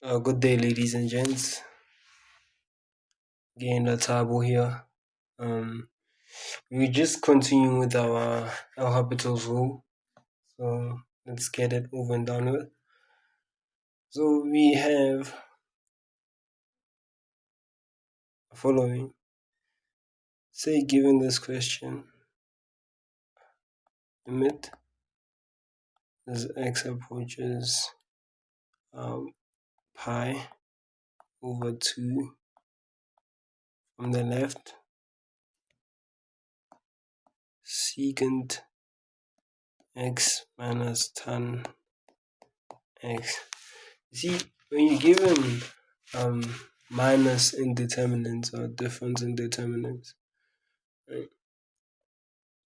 Good day, ladies and gents. Again, that's Abo here. We just continue with our El Habitals rule. So let's get it over and done with. So we have the following. Say, given this question, limit as x approaches pi over 2 from the left, secant x minus tan x. See, when you're given minus indeterminants or difference indeterminants, right,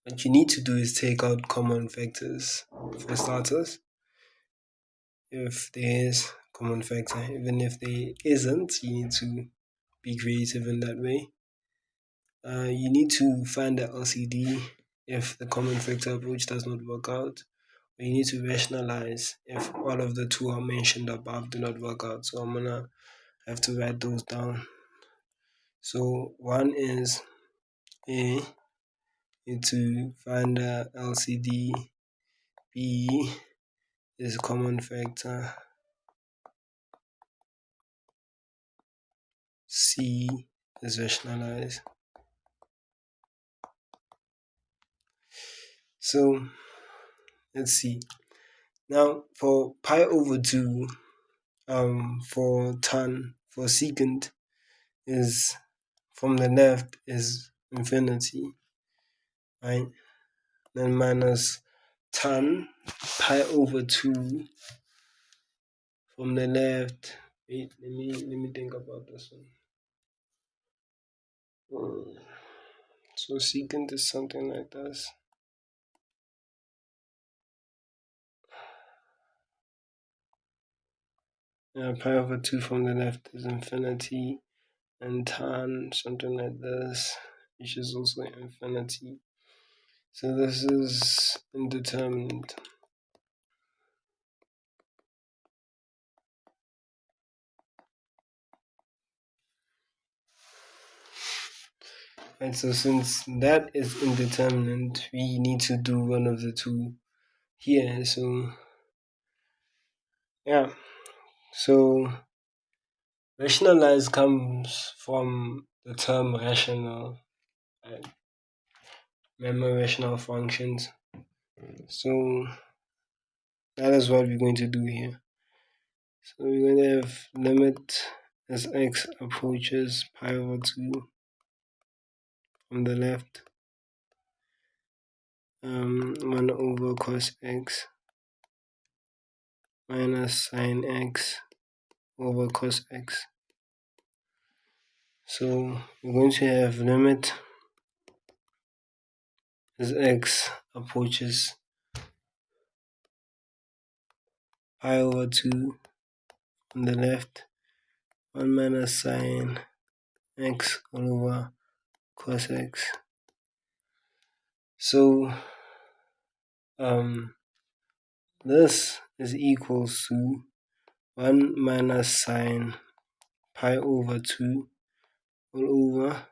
what you need to do is take out common factors for starters. If there is common factor, even if there isn't, you need to be creative in that way. You need to find the LCD if the common factor approach does not work out. You need to rationalize if all of the two are mentioned above do not work out. So I'm gonna have to write those down. So one is A, need to find the LCD. B is common factor. C is rationalized. So let's see. Now for pi over 2, for tan, for secant is from the left is infinity, right? Then minus tan pi over 2 from the left. Wait, let me think about this one. So secant is something like this. Pi over 2 from the left is infinity, and tan something like this, which is also infinity. So this is indeterminate. And so since that is indeterminate, we need to do one of the two here. So yeah. So rationalize comes from the term rational, right? Remember rational functions. So that is what we're going to do here. So we're going to have limit as x approaches pi over 2 from the left, 1 over cos x minus sin x over cos x. So we're going to have limit as x approaches pi over 2 on the left, 1 minus sin x all over cos x. So this is equals to 1 minus sin pi over 2 all over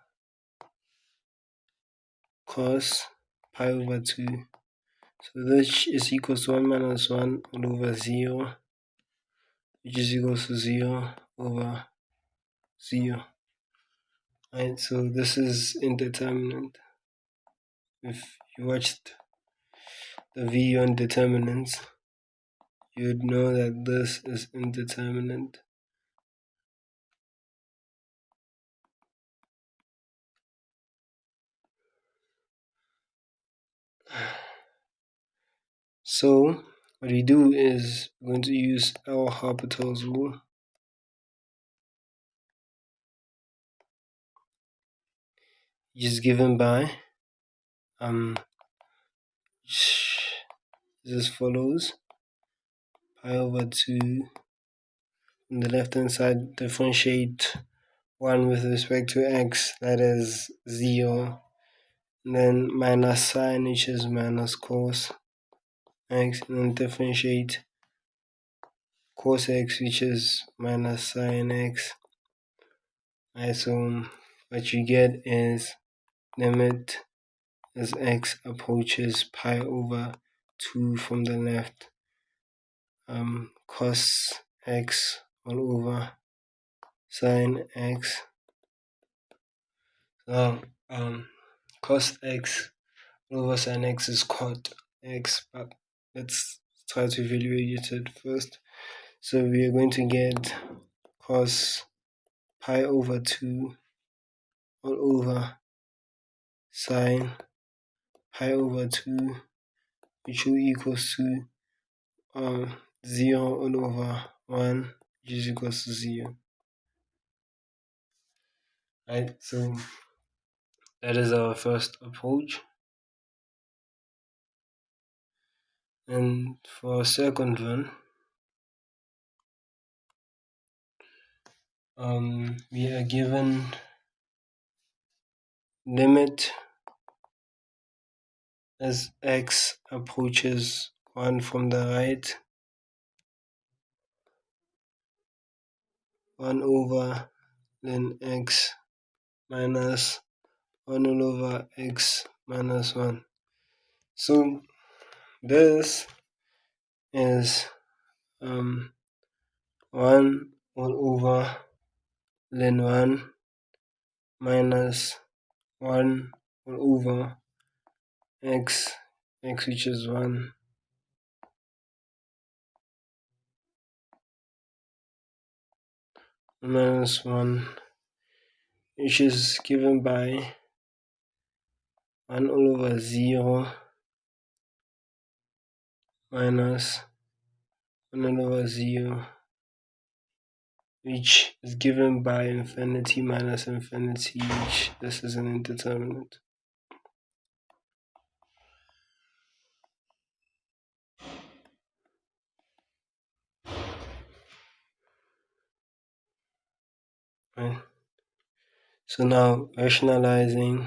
cos pi over 2. So this is equals to 1 minus 1 all over 0, which is equals to 0 over 0. Right, so this is indeterminate. If you watched the video on determinants, you'd know that this is indeterminate. So what we do is we're going to use L'Hopital's rule. Which is given by as follows: pi over 2 on the left hand side, differentiate 1 with respect to x, that is 0, and then minus sine, which is minus cos x, and then differentiate cos x, which is minus sin x. Right, so what you get is limit as x approaches pi over 2 from the left, cos x all over sin x. So cos x all over sin x is cot x, but let's try to evaluate it first. So we are going to get cos pi over 2 all over sine pi over 2, which will equals to 0 all over 1, which is equals to 0. Right, so that is our first approach. And for our second one, we are given limit as x approaches 1 from the right, 1 over then x minus 1 all over x minus 1. So this is 1 all over then 1 minus 1 all over x, which is 1, minus 1, which is given by 1 all over 0 minus 1 all over 0, which is given by infinity minus infinity, which this is an indeterminate. Right. So now rationalizing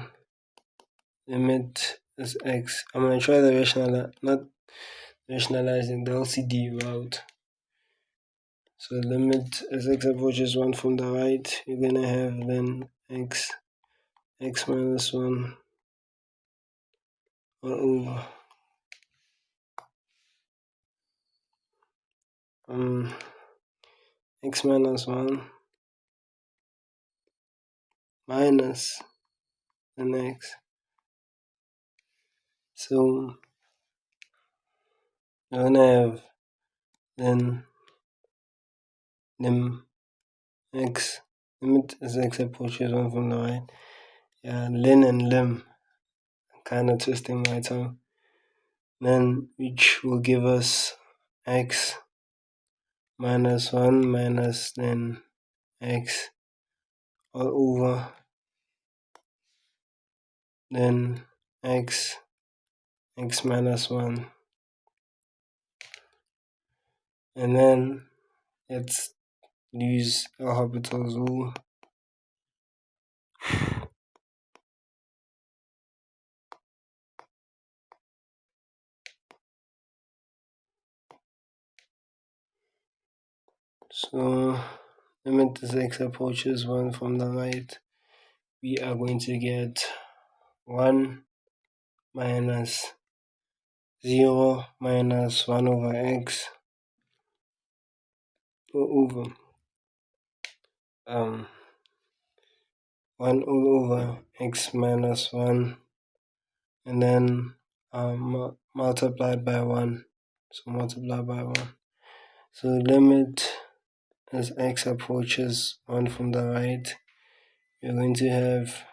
limit is x. I'm going to try the not rationalizing the LCD route. So limit as x approaches 1 from the right, you're going to have then x minus 1 all over x minus 1 minus an x. So you're going to have then lim x, limit as x approaches 1 from the right. Yeah, lin and lim, kind of twisting my tongue. Then which will give us x minus 1 minus then x all over then x minus 1. And then let's use L'Hopital's rule. So limit as x approaches 1 from the right, we are going to get 1 minus 0 minus 1 over x over 1 all over x minus 1, and then multiplied by 1. So multiply by 1. So limit as x approaches 1 from the right, you're going to have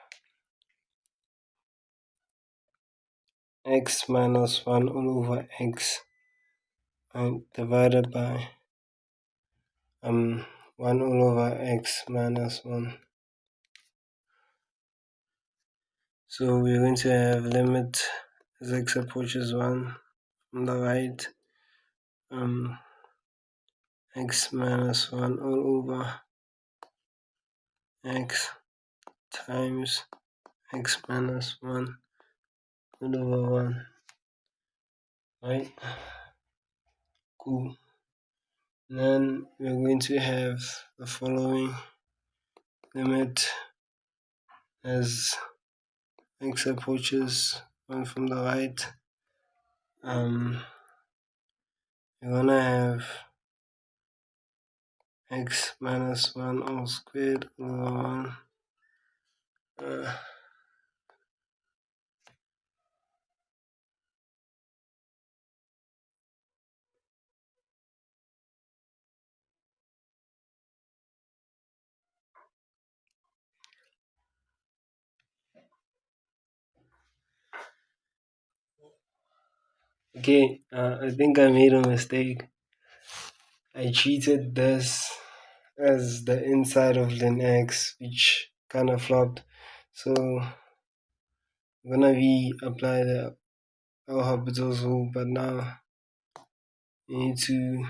x minus 1 all over x divided by 1 all over x minus 1. So we're going to have limit as x approaches 1 from the right, x minus 1 all over x times x minus 1 all over 1. Right? Cool. then we're going to have the following limit as x approaches 1 from the right. We're gonna have x minus 1 all squared over 1. Okay, I think I made a mistake. I treated this as the inside of ln x, which kind of flopped. So we're gonna apply the L'Hopital's rule, but now we need to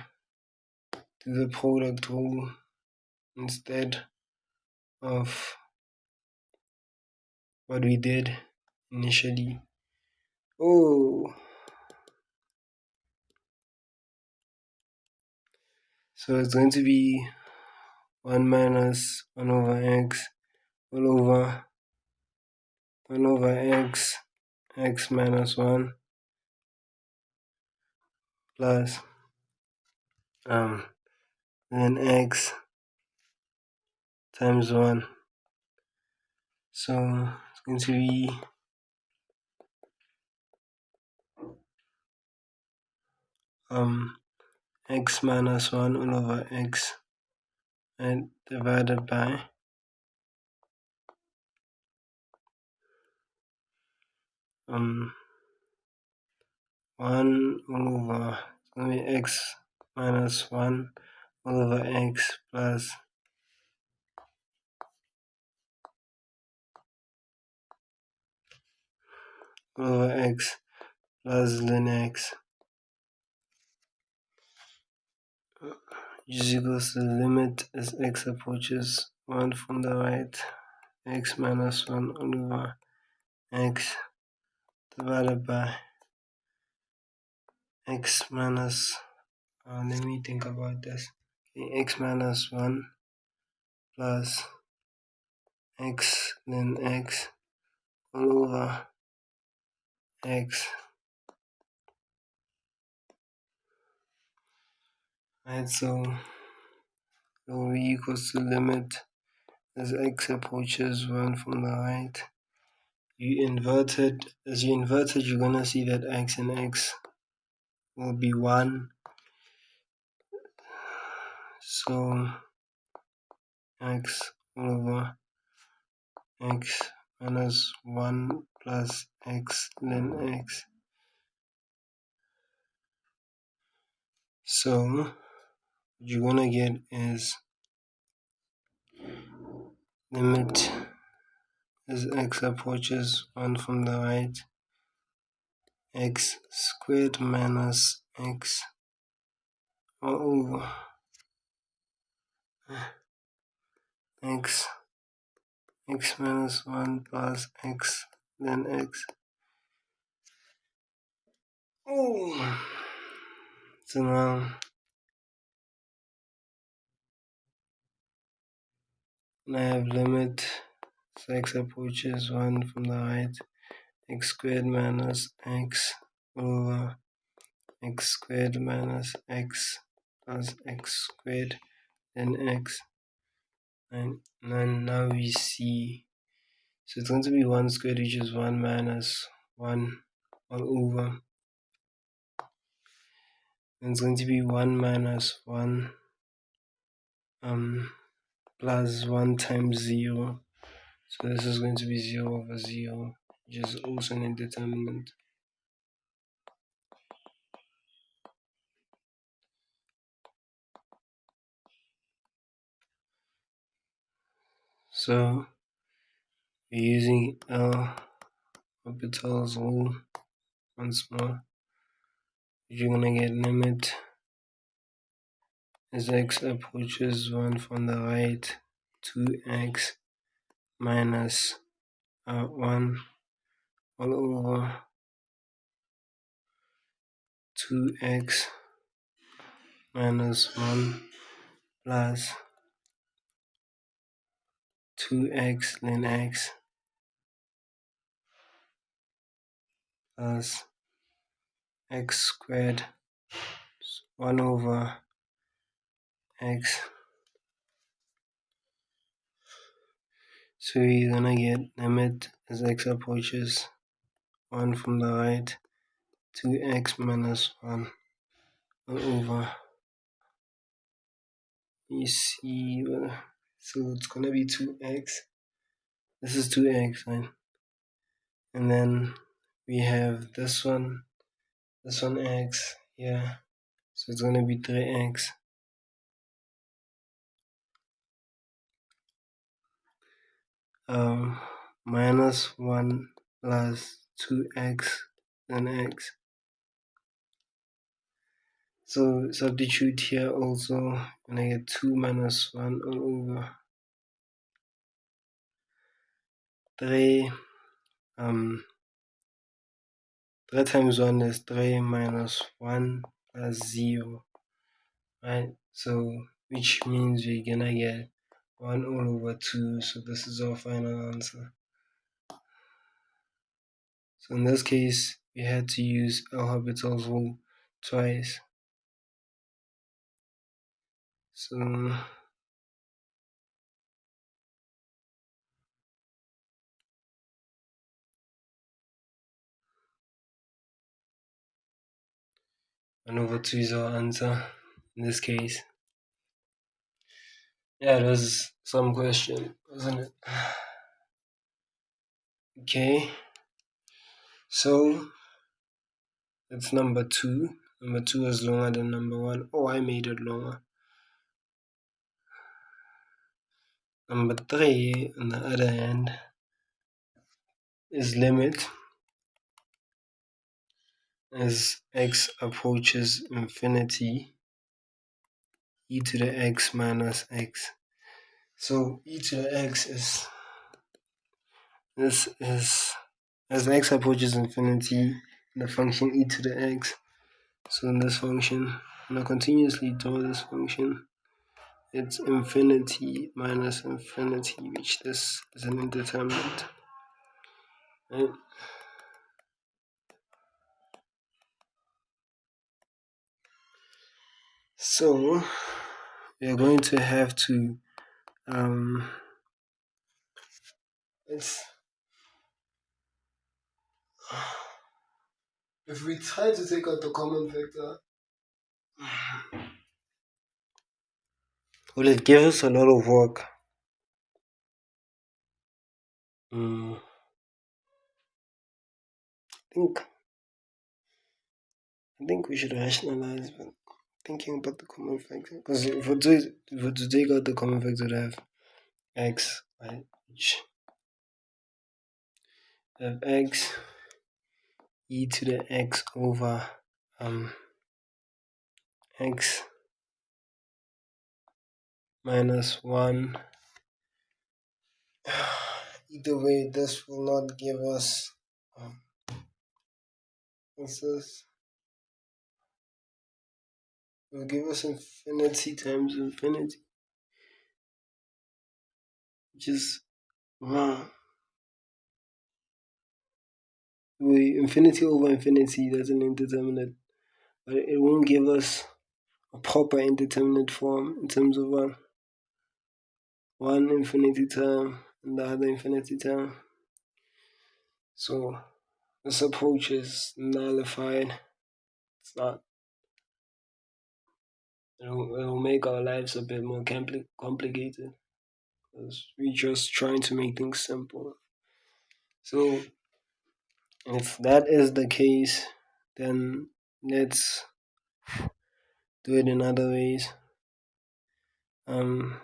do the product rule instead of what we did initially. Oh, so it's going to be 1 minus 1 over x all over 1 over x minus 1 plus then x times 1. So it's going to be x minus 1 all over x and divided by 1 all over, it's going to be x minus 1 all over x plus over x plus ln x, which is equals to the limit as x approaches 1 from the right, x minus 1 all over x divided by x minus, let me think about this. Okay, x minus 1 plus x ln x all over x. Right, so it will be equals to limit as x approaches 1 from the right. As you inverted, you're gonna see that x and x will be 1. So x over x minus 1 plus x ln x. So what you're gonna get is limit as x approaches 1 from the right, x squared minus x all over x minus 1 plus x then x. Oh, so now I have limit as x approaches 1 from the right, x squared minus x over x squared minus x plus x squared then x. And then now we see, so it's going to be 1 squared, which is 1 minus 1 all over. And it's going to be 1 minus 1 plus 1 times 0. So this is going to be 0 over 0, which is also an indeterminate. So we're using L'Hopital's rule once more. You're gonna get limit as x approaches 1 from the right, 2x minus 1 all over 2x minus 1 plus 2x ln x plus x squared 1 over x. So you're gonna get limit as x approaches 1 from the right, 2x minus 1 all over, you see, so it's gonna be 2x, this is 2x, right? And then we have this one x, yeah, so it's gonna be 3x. Minus 1 plus 2x and x. So substitute here also, and I get 2 minus 1 all over 3. 3 times 1 is 3 minus 1 plus 0, right? So which means we're gonna get 1 all over 2, so this is our final answer. So in this case, we had to use L'Hopital's rule twice. So 1 over 2 is our answer in this case. Yeah, it was some question, wasn't it? Okay, so it's number 2. Number 2 is longer than number 1. Oh, I made it longer. Number 3, on the other hand, is limit as x approaches infinity, e to the x minus x. So e to the x is, this is, as x approaches infinity, the function e to the x. So in this function, I'm going to continuously draw this function. It's infinity minus infinity, which this is an indeterminate. Right? So we're going to have to if we try to take out the common factor, will it give us a lot of work? I think we should rationalize, but thinking about the common factor, because if we were to take out the common factor, to have x, right, which have x e to the x over x minus 1. Either way, this will not give us what's this? It will give us infinity times infinity, which is wrong. Infinity over infinity, that's an indeterminate, but it won't give us a proper indeterminate form in terms of one infinity term and the other infinity term. So this approach is nullified. It's not. It will make our lives a bit more complicated, because we're just trying to make things simple. So if that is the case, then let's do it in other ways. I'm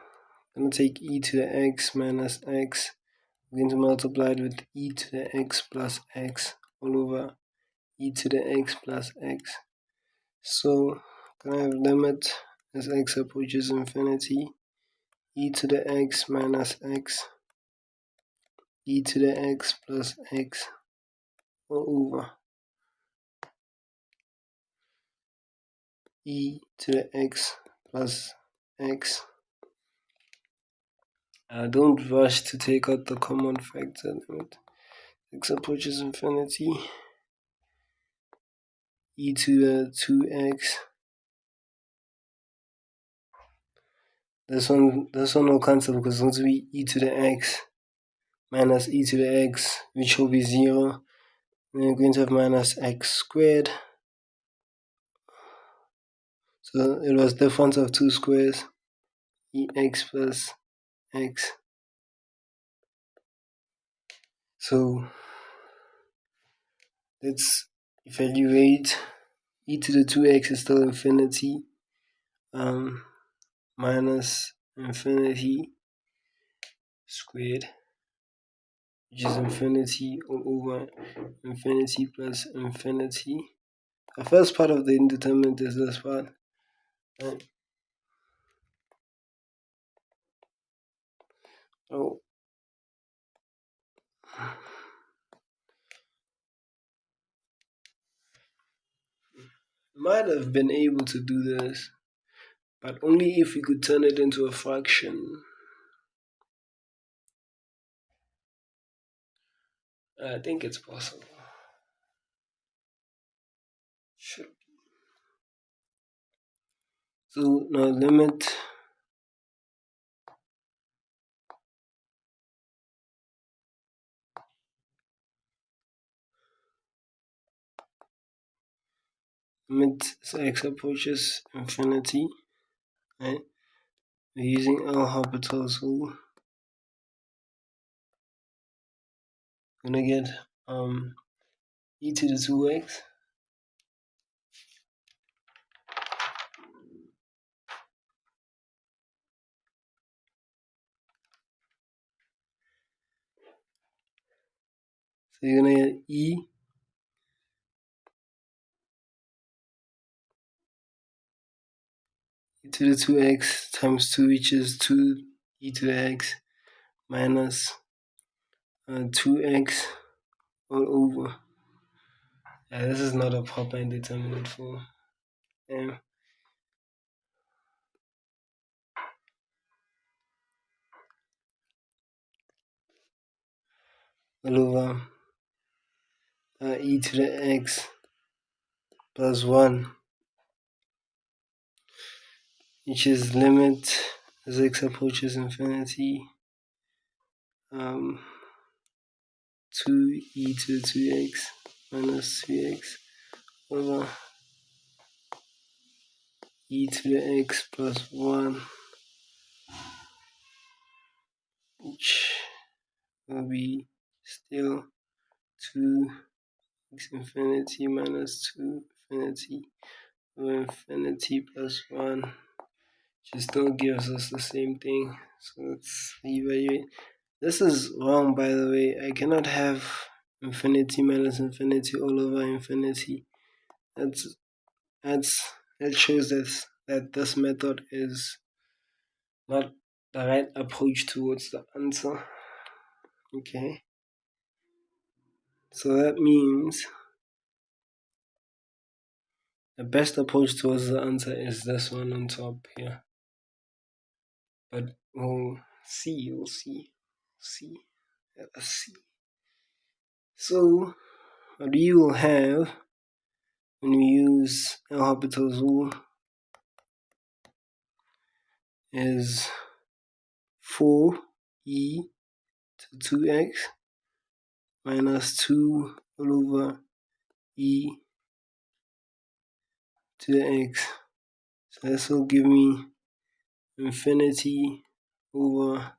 going to take e to the x minus x. I'm going to multiply it with e to the x plus x all over e to the x plus x. So can I have limit as x approaches infinity, e to the x minus x, e to the x plus x all over e to the x plus x. Don't rush to take out the common factor. Limit x approaches infinity, e to the 2x. This one will cancel because it's going to be e to the x minus e to the x, which will be 0. Then we're going to have minus x squared. So it was difference of two squares, ex plus x. So let's evaluate. E to the 2x is still infinity, minus infinity squared, which is infinity all over infinity plus infinity. The first part of the indeterminate is this part. Right? Oh. Might have been able to do this, but only if we could turn it into a fraction. I think it's possible. Should be. So now limit as x approaches infinity, right? We're using L'Hopital's rule. We're gonna get e to the 2x so you're gonna get e to the 2x times 2, which is 2 e to the x minus 2x all over. This is not a proper indeterminate form. All over e to the x plus 1, which is limit as x approaches infinity, 2 e to the 2x minus 3x over e to the x plus 1, which will be still 2x infinity minus 2 infinity over infinity plus 1, which still gives us the same thing. So let's evaluate. This is wrong, by the way. I cannot have infinity minus infinity all over infinity. That shows that this method is not the right approach towards the answer. Okay. So that means the best approach towards the answer is this one on top here. But we'll see. Let's see. So what we will have when we use L'Hopital's rule is 4e to 2x minus 2 all over e to the x. So this will give me infinity over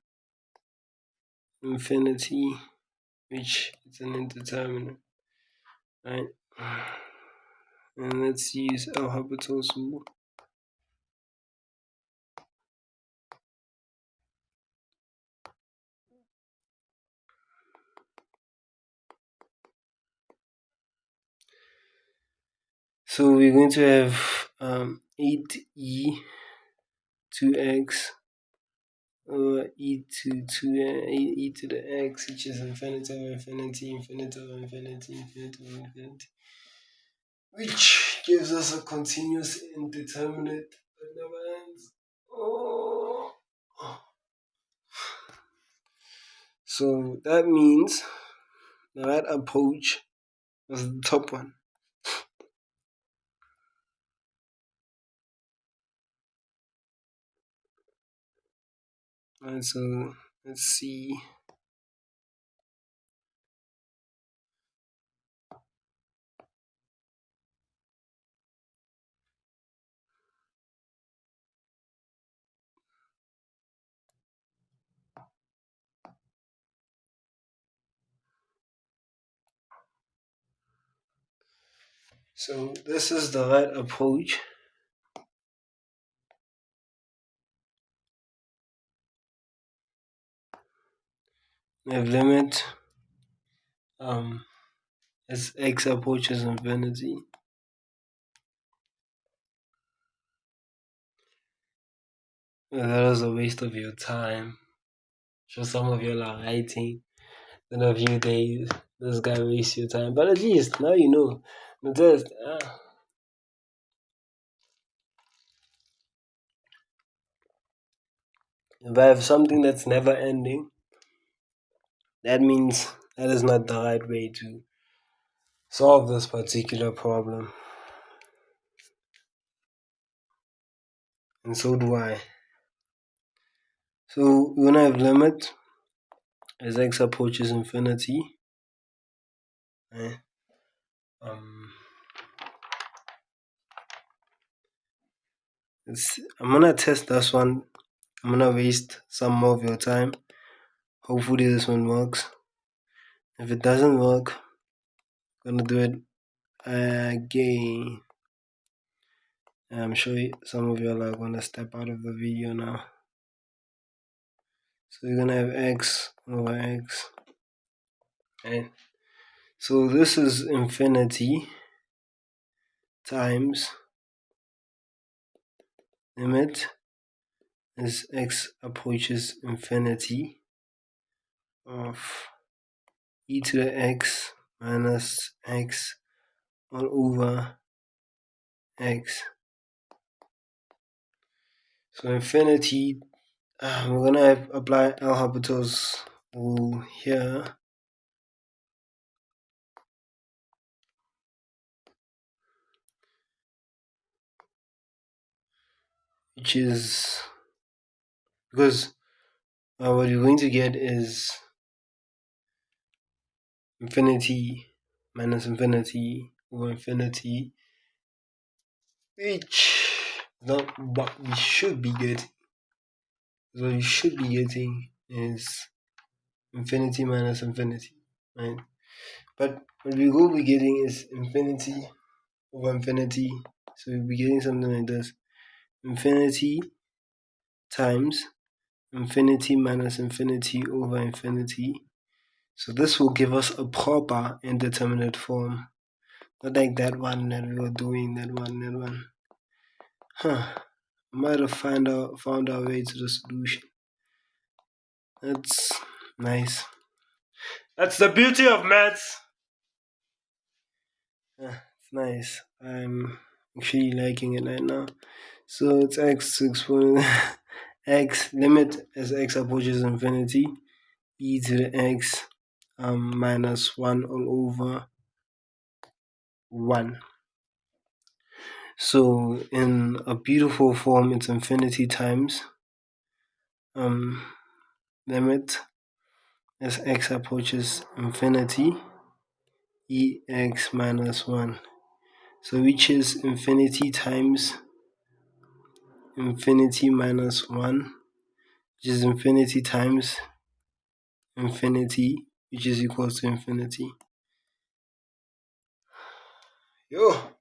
infinity, which is an indeterminate, right? And let's use L'Hopital's rule. So we're going to have 8e 2x over e to the x, which is infinity over infinity, infinity over infinity, infinity over infinity, which gives us a continuous indeterminate that never ends. Oh. So that means the right approach was the top one. Alright, so let's see. So this is the right approach. We have limit as x approaches infinity. That was a waste of your time. So some of you are writing in a few days. This guy wastes your time. But at least now you know. Just if I have something that's never ending, that means that is not the right way to solve this particular problem. And so do I. So we're gonna have limit as x approaches infinity. I'm gonna test this one. I'm gonna waste some more of your time. Hopefully this one works. If it doesn't work, I'm gonna do it again. I'm sure some of you are gonna step out of the video now. So you're gonna have x over x. Okay. So this is infinity times limit as x approaches infinity of e to the x minus x all over x. So infinity, we're gonna apply L'Hopital's rule here. Which is because what you're going to get is infinity minus infinity over infinity, which not what we should be getting. What you should be getting is infinity minus infinity, right? But what we will be getting is infinity over infinity. So we'll be getting something like this: infinity times infinity minus infinity over infinity. So this will give us a proper indeterminate form. Not like that one that we were doing, that one. Might have found our way to the solution. That's nice. That's the beauty of maths. It's nice. I'm actually liking it right now. So it's x exponent x limit as x approaches infinity, e to the x minus 1 all over 1. So in a beautiful form, it's infinity times limit as x approaches infinity, ex minus 1. So which is infinity times infinity minus 1, which is infinity times infinity, which is equal to infinity. Yo,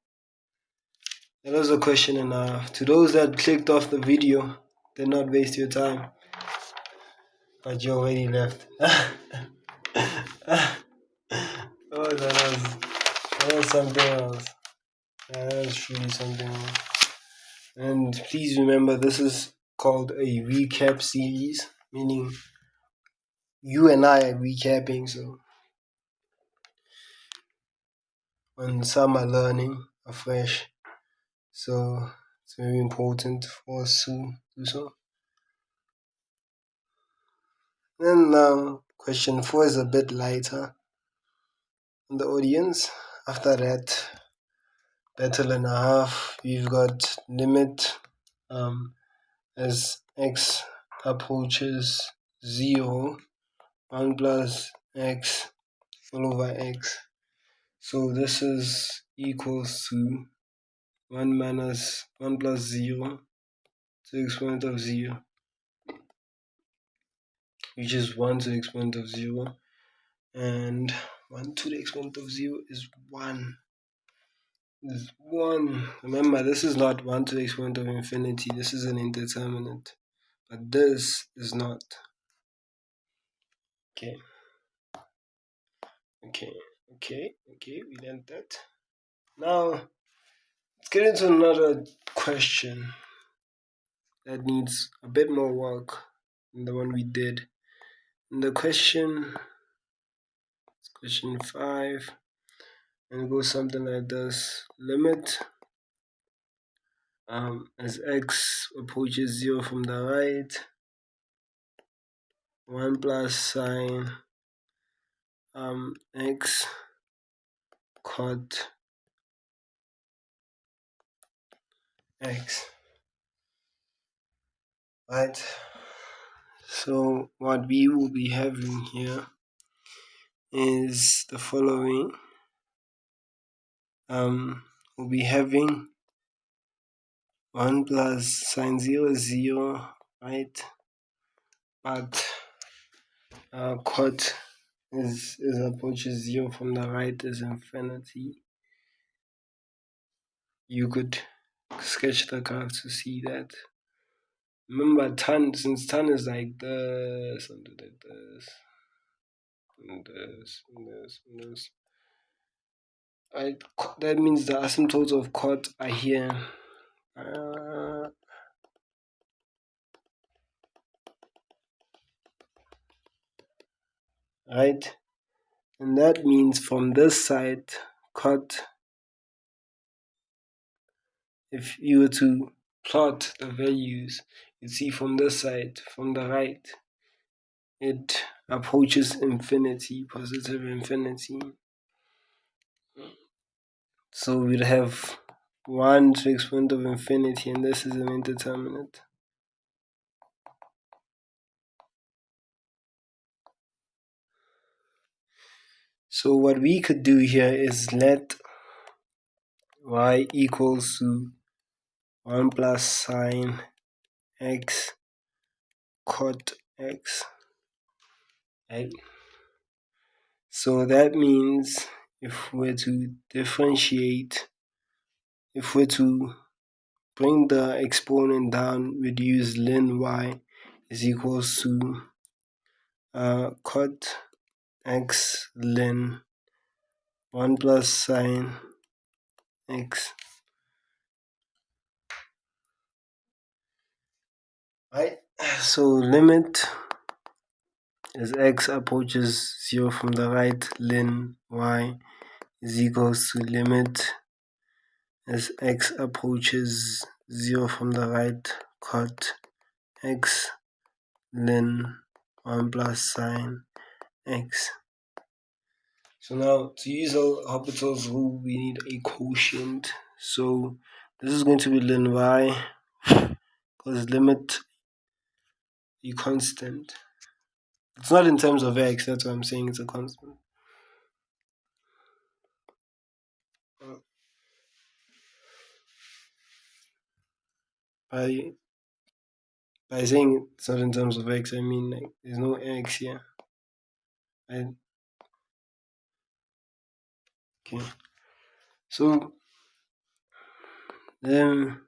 that was a question enough. To those that clicked off the video, did not waste your time, but you already left. Oh, that was something else. That was truly something else. And please remember, this is called a recap series, meaning you and I are recapping. So when some are learning afresh, So it's very important for us to do so. Then now question 4 is a bit lighter on the audience. After that, battle and a half, we've got limit as x approaches 0, 1 plus x all over x. So this is equals to 1 minus 1 plus 0 to the exponent of 0, which is 1 to the exponent of 0, and 1 to the exponent of 0 is 1. Is 1. Remember, this is not 1 to the exponent of infinity, this is an indeterminate, but this is not. Okay, we learned that. Now, let's get into another question that needs a bit more work than the one we did. In the question 5, and it goes something like this. Limit as x approaches 0 from the right, 1 plus sine x cot x. Right, so what we will be having here is the following. We'll be having 1 plus sine 0 is 0, right? But cot is approaches 0 from the right is infinity. You could sketch the graph to see that. Remember, since tan is like this, and like this, and this, and this, and this. Right, that means the asymptotes of cot are here. Right, and that means from this side, cot, if you were to plot the values, you'd see from this side, from the right, it approaches infinity, positive infinity. So we'd have 1 to the exponent of infinity, and this is an indeterminate. So what we could do here is let y equals to 1 plus sine x cot x, right? So that means if we're to differentiate, if we're to bring the exponent down, we'd use ln y is equals to cot x ln 1 plus sine x. Right, so limit as x approaches 0 from the right, ln y is equals to limit as x approaches 0 from the right, cot x ln 1 plus sine x. So now, to use L'Hopital's rule, we need a quotient. So this is going to be ln y, because limit a constant. It's not in terms of x, that's why I'm saying it's a constant. By saying it's not in terms of x, I mean like there's no x here. Right? Okay. So then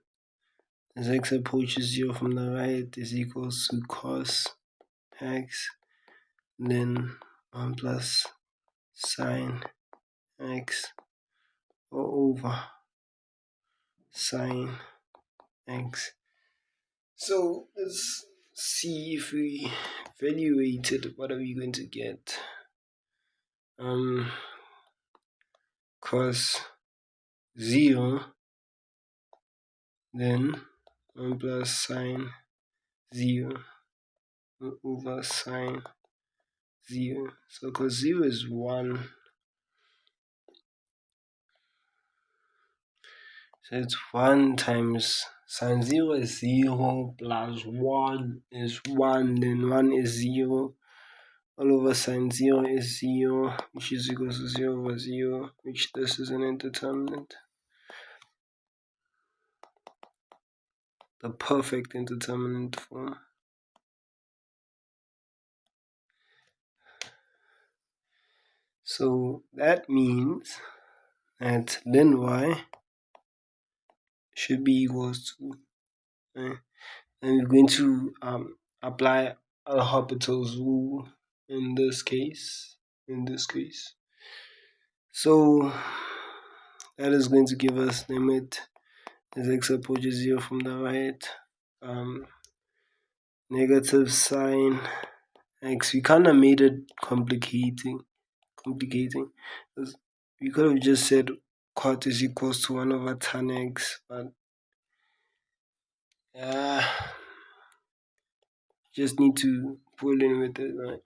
as x approaches 0 from the right is equals to cos x, then 1 plus sine x all over sine x. So let's see if we evaluate it, what are we going to get? Cos 0 then 1 plus sine 0 over sine 0. So cos 0 is 1, so it's 1 times sine 0 is 0 plus 1 is 1, then 1 is 0. All over sine 0 is 0, which is equal to 0 over 0, which this is an indeterminate. The perfect indeterminate form. So that means that ln y should be equals to, and we're going to apply L'Hopital's rule in this case. So that is going to give us limit as x approaches 0 from the right, negative sine x. We kind of made it complicating. We could have just said cot is equals to 1 over tan x, but just need to pull in with it, right?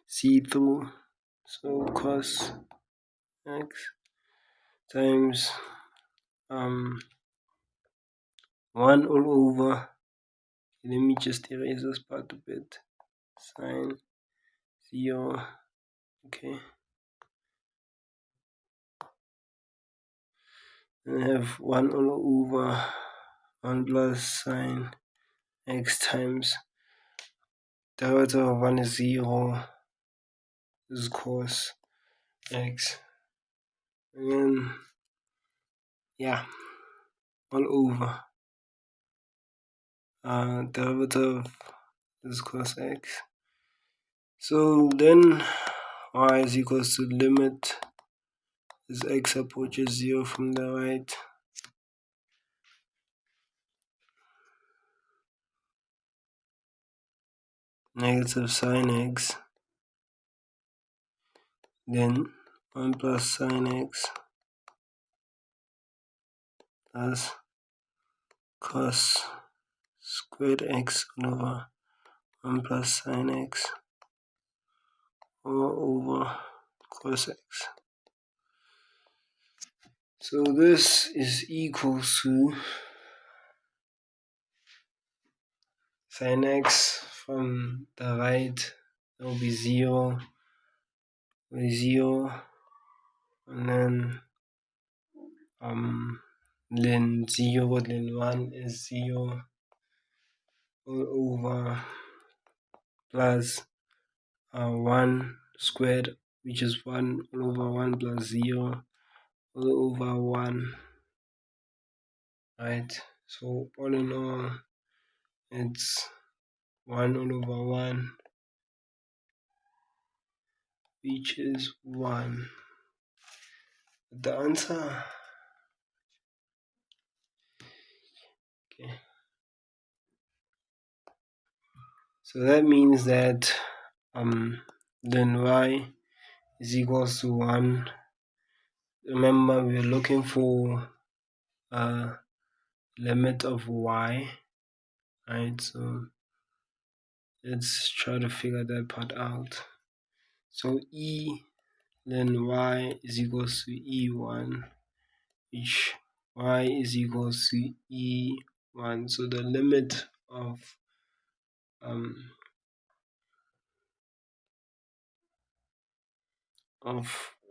See through. So cos x times 1 all over, let me just erase this part a bit, sine 0, okay, and I have 1 all over 1 plus sine x times derivative of 1 is 0, this is cos x, and then all over derivative is cos x. So then y is equals to limit as x approaches 0 from the right, negative sine x, then 1 plus sine x plus cos squared x over 1 plus sine x all over cos x. So this is equal to sine x from the right, that will be 0, and then ln 0, ln 1 is 0 all over plus 1 squared, which is 1 all over 1 plus 0 all over 1, right? So all in all, it's 1 all over 1, which is 1. The answer, okay. So that means that ln y is equals to 1. Remember, we're looking for a limit of y, right? So let's try to figure that part out. So e ln y is equals to e1, which y is equals to e1. So the limit of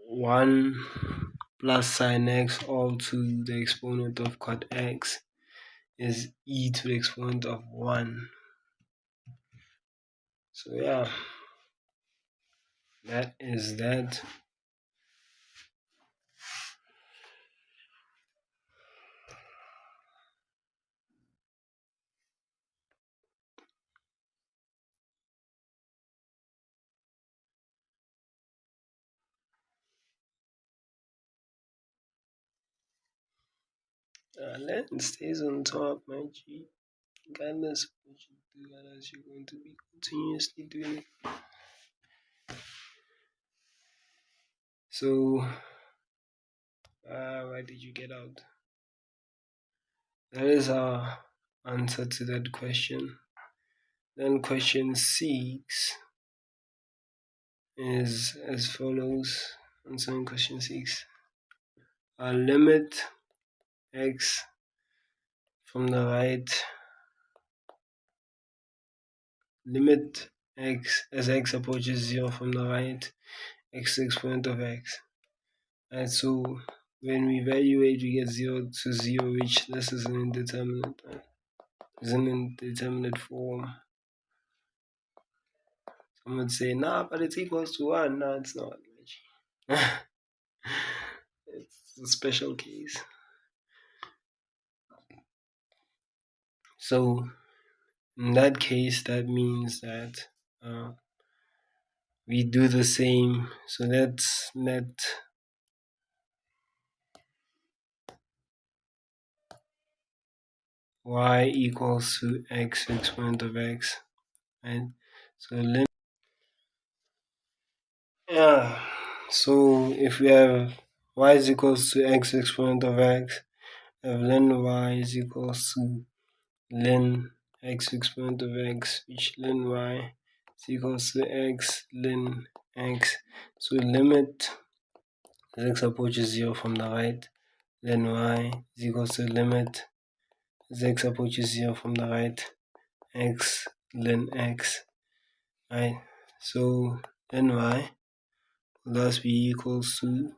1 plus sine x all to the exponent of cot x is e to the exponent of 1. So yeah, that is that. Land stays on top, my G. Regardless of what you do, otherwise you're going to be continuously doing it. So, why did you get out? That is our answer to that question. Then question 6 is as follows. Answering question 6. Limit x from the right. Limit x as x approaches 0 from the right. X to exponent of x. Right, so when we evaluate, we get 0 to 0, which this is an indeterminate. Right? Is an indeterminate form. Some would say, nah, but it's equals to 1. No, it's not. It's a special case. So in that case, that means that we do the same. So let's let y equals to x exponent of x, right? So so if we have y is equals to x exponent of x, we have ln y is equals to ln x exponent of x, which ln y is equals to x ln x. So limit as x approaches 0 from the right, then y is equals to limit as x approaches 0 from the right, x ln x, right? So then y will thus be equals to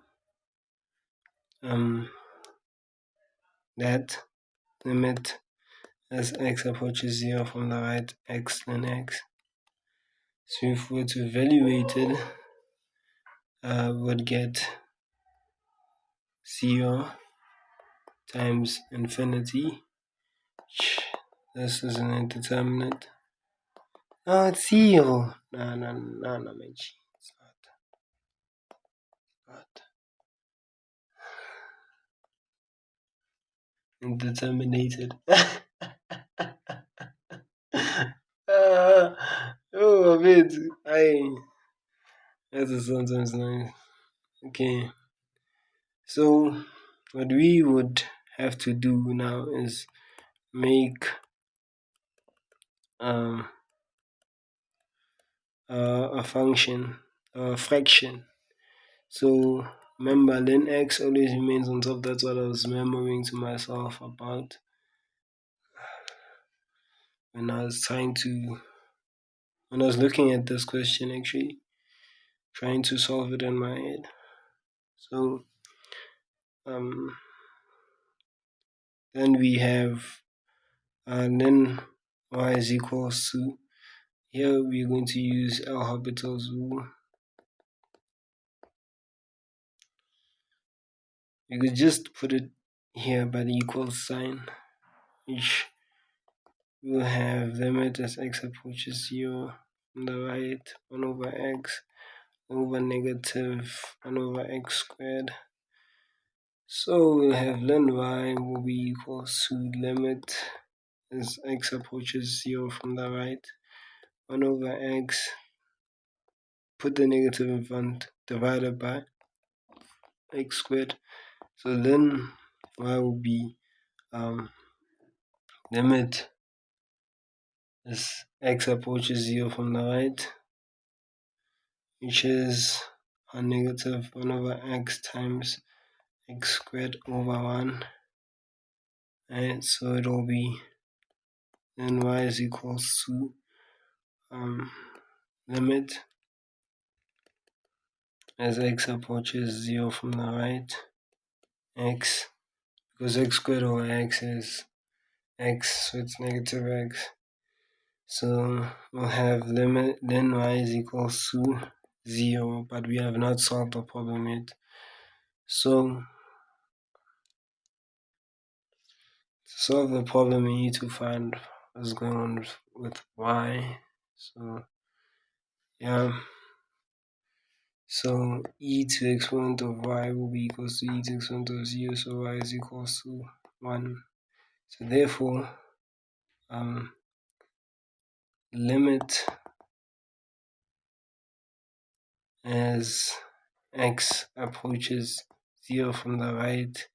that limit as x approaches 0 from the right, x ln x. So if we were to evaluate it, we would get 0 times infinity. This is an indeterminate. No, it's 0. No, my G. It's not. Indeterminated. Oh, a bit. That is sometimes nice. Okay. So, what we would have to do now is make a function, a fraction. So, remember, ln x always remains on top. That's what I was remembering to myself about when I was looking at this question, actually, trying to solve it in my head. So, then we have ln y is equals to, here we're going to use L'Hopital's rule. You could just put it here by the equal sign, which will have limit as x approaches 0 on the right, 1 over x over negative 1 over x squared. So we'll have ln y will be equals to limit as x approaches 0 from the right, 1 over x, put the negative in front, divided by x squared. So ln y will be limit as x approaches 0 from the right, which is a negative 1 over x times x squared over 1. Right, so it will be ln y is equals to limit as x approaches 0 from the right, x, because x squared over x is x, so it's negative x. So we'll have limit ln y is equals to 0, but we have not solved the problem yet. So to solve the problem, we need to find what's going on with y. So yeah. So e to the exponent of y will be equals to e to the exponent of 0, so y is equals to 1. So therefore, limit as x approaches 0 from the right,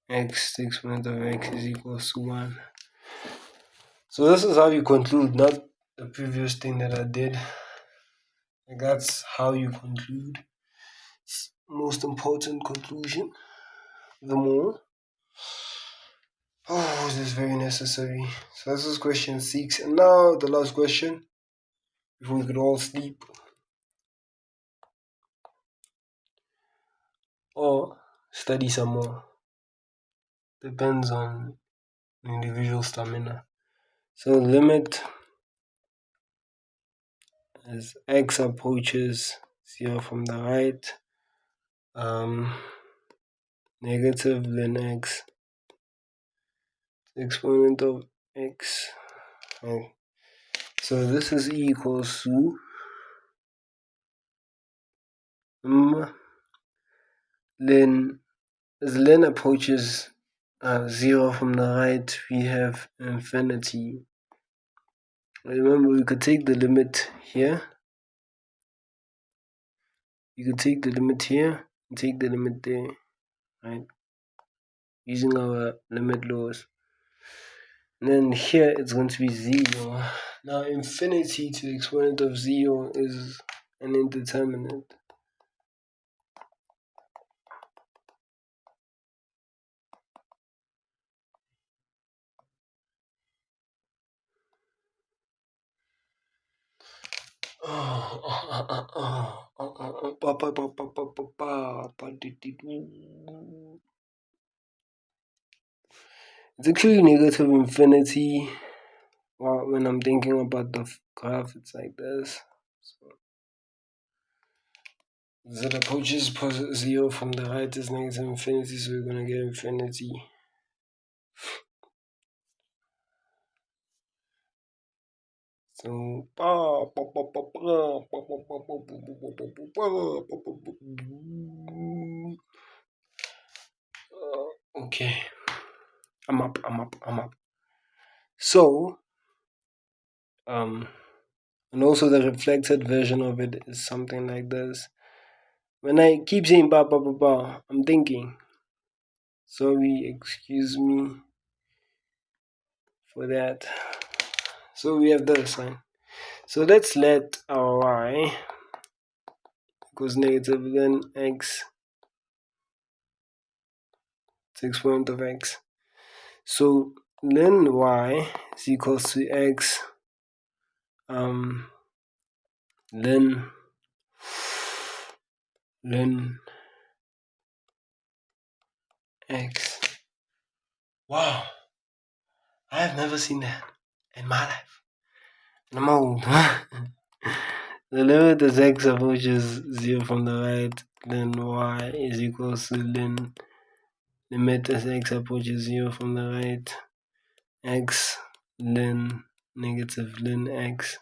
x, the exponent of x is equals to 1. So this is how you conclude, not the previous thing that I did. Like that's how you conclude. It's most important conclusion. The more. Oh, this is very necessary. So this is question 6. And now the last question. If we could all sleep. Or study some more. Depends on individual stamina. So limit as x approaches 0 from the right, negative ln x, the exponent of x. Right. So this is e equals to ln, as ln approaches 0 from the right, we have infinity. Remember, we could take the limit here. You could take the limit here and take the limit there, right? Using our limit laws. And then here it's going to be 0. Now infinity to the exponent of 0 is an indeterminate. It's actually negative infinity. Well, when I'm thinking about the graph, it's like this. So, z approaches 0 from the right is negative infinity, so we're going to get infinity. So, okay. I'm up. So, and also the reflected version of it is something like this. When I keep saying ba ba ba ba, I'm thinking. Sorry, excuse me for that. So we have this line. So let's let our y equals negative then x, the exponent of x. So ln y is equals to x ln x. Wow, I have never seen that in my life. And I'm old. The limit as x approaches 0 from the right, then y is equals to ln limit as x approaches 0 from the right, x ln negative ln x.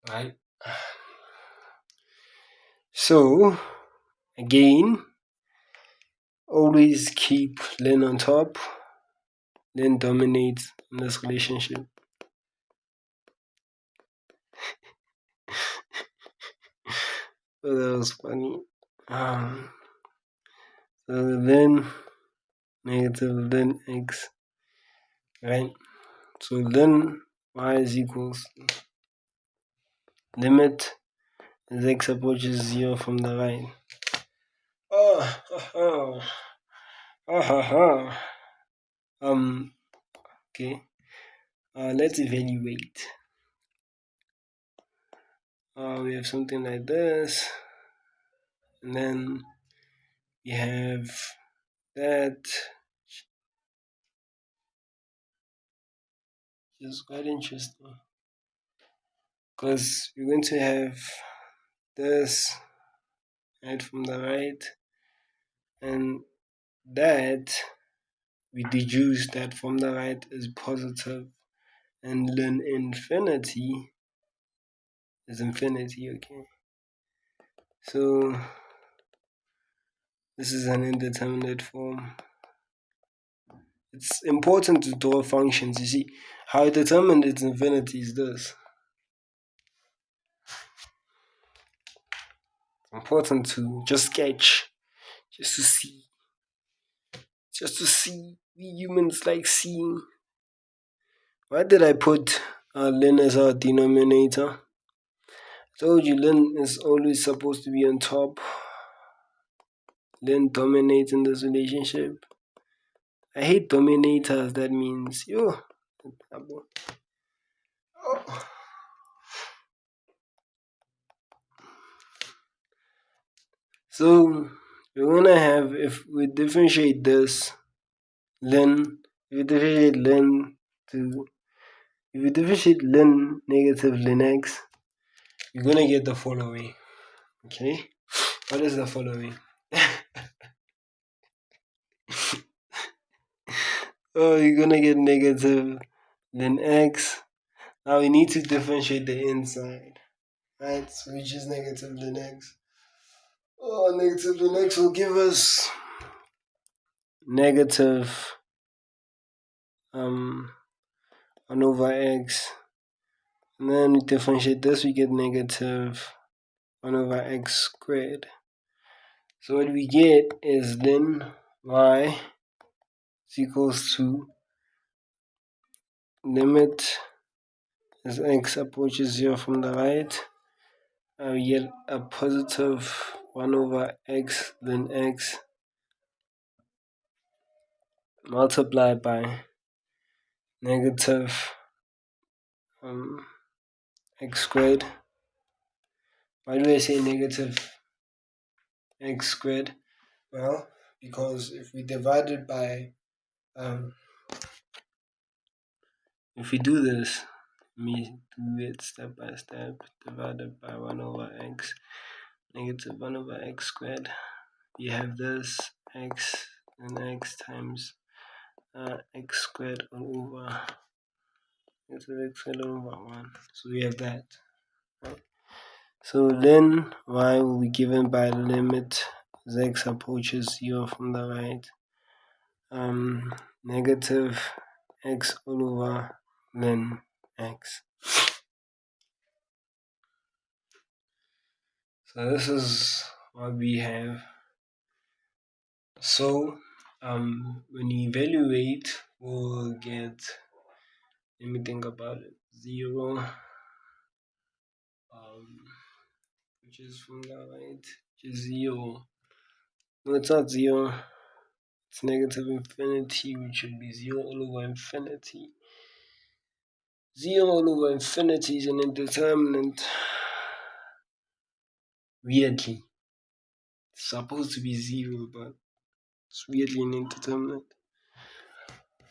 Right? So, again, always keep ln on top. Ln dominates in this relationship. So that was funny. So then negative ln x, right? So then y is equals limit as x approaches 0 from the right. Okay. Let's evaluate. We have something like this, and then we have that. It's quite interesting because we're going to have this right from the right, and that we deduce that from the right is positive, and ln infinity is infinity. Okay, so this is an indeterminate form. It's important to draw functions. You see, how I determine its infinity is this. It's important to just sketch, just to see. just to see. We humans like seeing. Why did I put len as our denominator? I told you len is always supposed to be on top. Len dominates in this relationship. I hate dominators. That means yo. So we're gonna have, if we differentiate this len, if we differentiate len to, if we differentiate len negative len x, you're gonna get the following. Okay, what is the following? Oh, you're gonna get negative len x. Now we need to differentiate the inside, right? So which is negative len x. Oh, negative len x will give us negative 1 over x, and then we differentiate this, we get negative 1 over x squared. So what we get is len y is equals to limit as x approaches 0 from the right. We get a positive 1 over x len x multiplied by negative x squared. Why do I say negative x squared? Well, because if we divide it by if we do this, let me do it step by step, divided by 1 over x, negative 1 over x squared. We have this x and x times x squared all over negative x squared all over 1. So we have that. Right? So then y will be given by limit as x approaches 0 from the right. Negative x all over len x. So this is what we have. So when you evaluate, we'll get, let me think about it, 0, which is from the right, which is 0. No, it's not 0. It's negative infinity, which should be 0 all over infinity. 0 all over infinity is an indeterminate. Weirdly. It's supposed to be 0, but it's weirdly an indeterminate.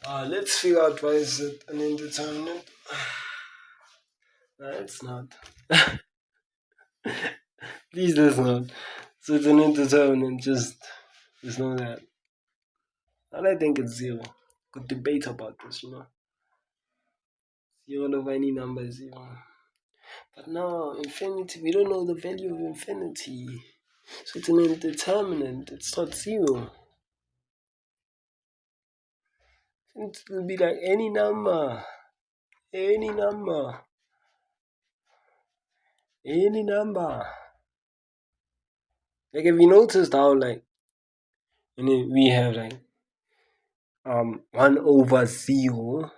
Let's figure out why is it an indeterminate. No, it's not. Please, let's not. So it's an indeterminate, just know that. And I think it's 0. Could debate about this, 0 over any number is 0. But no, infinity, we don't know the value of infinity. So it's an indeterminate, it's not 0. It will be like any number. Any number. Any number. Like, have you noticed how, like, we have, like, 1 over 0?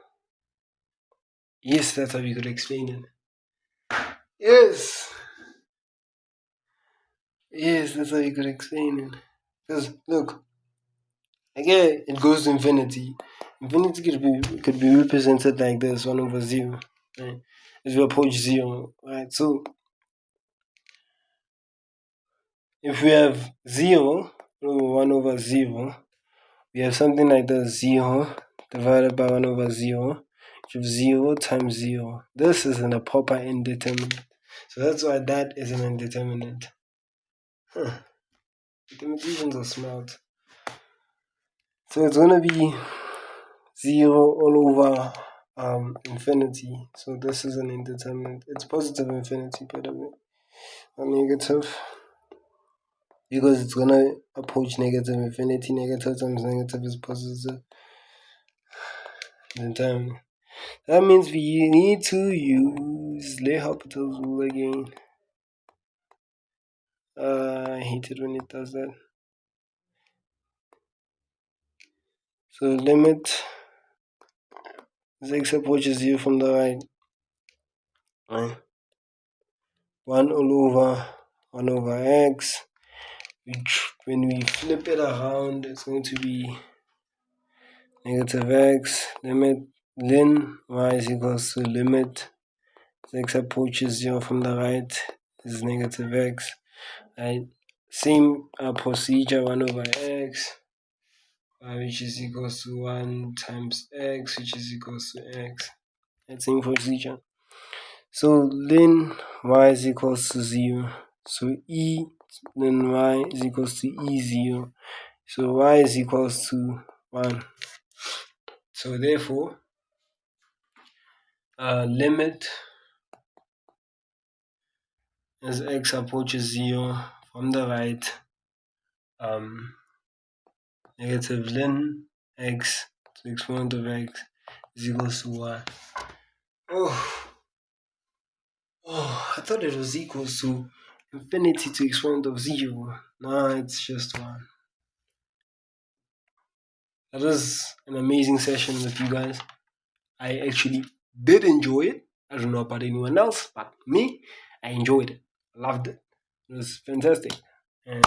Yes, that's how we could explain it. Yes! Yes, that's how you could explain it. Because, look, again, it goes to infinity. Infinity could be represented like this, 1 over 0. Right? As we approach 0, right? So, if we have 0 over 1 over 0, we have something like this, 0 divided by 1 over 0, which is 0 times 0. This is a proper indeterminate. So that's why that is an indeterminate. Mathematicians are smart. So it's going to be 0 all over infinity. So this is an indeterminate. It's positive infinity, by the way, not negative. Because it's going to approach negative infinity. Negative times negative is positive. Then that means we need to use L'Hopital's rule again. I hate it when it does that. So limit as x approaches 0 from the right, 1 over x, which when we flip it around, it's going to be negative x, limit ln y is equals to limit as x approaches 0 from the right is negative x, right? Same procedure, 1 over x, which is equals to 1 times x, which is equals to x. That same procedure. So ln y is equals to 0. So e ln y is equals to e0. So y is equals to 1. So therefore, limit as x approaches 0 from the right, negative ln x to the exponent of x is equals to 1. I thought it was equals to infinity to exponent of 0. No, it's just 1. That was an amazing session with you guys. I actually did enjoy it. I don't know about anyone else, but me, I enjoyed it. I loved it. It was fantastic. And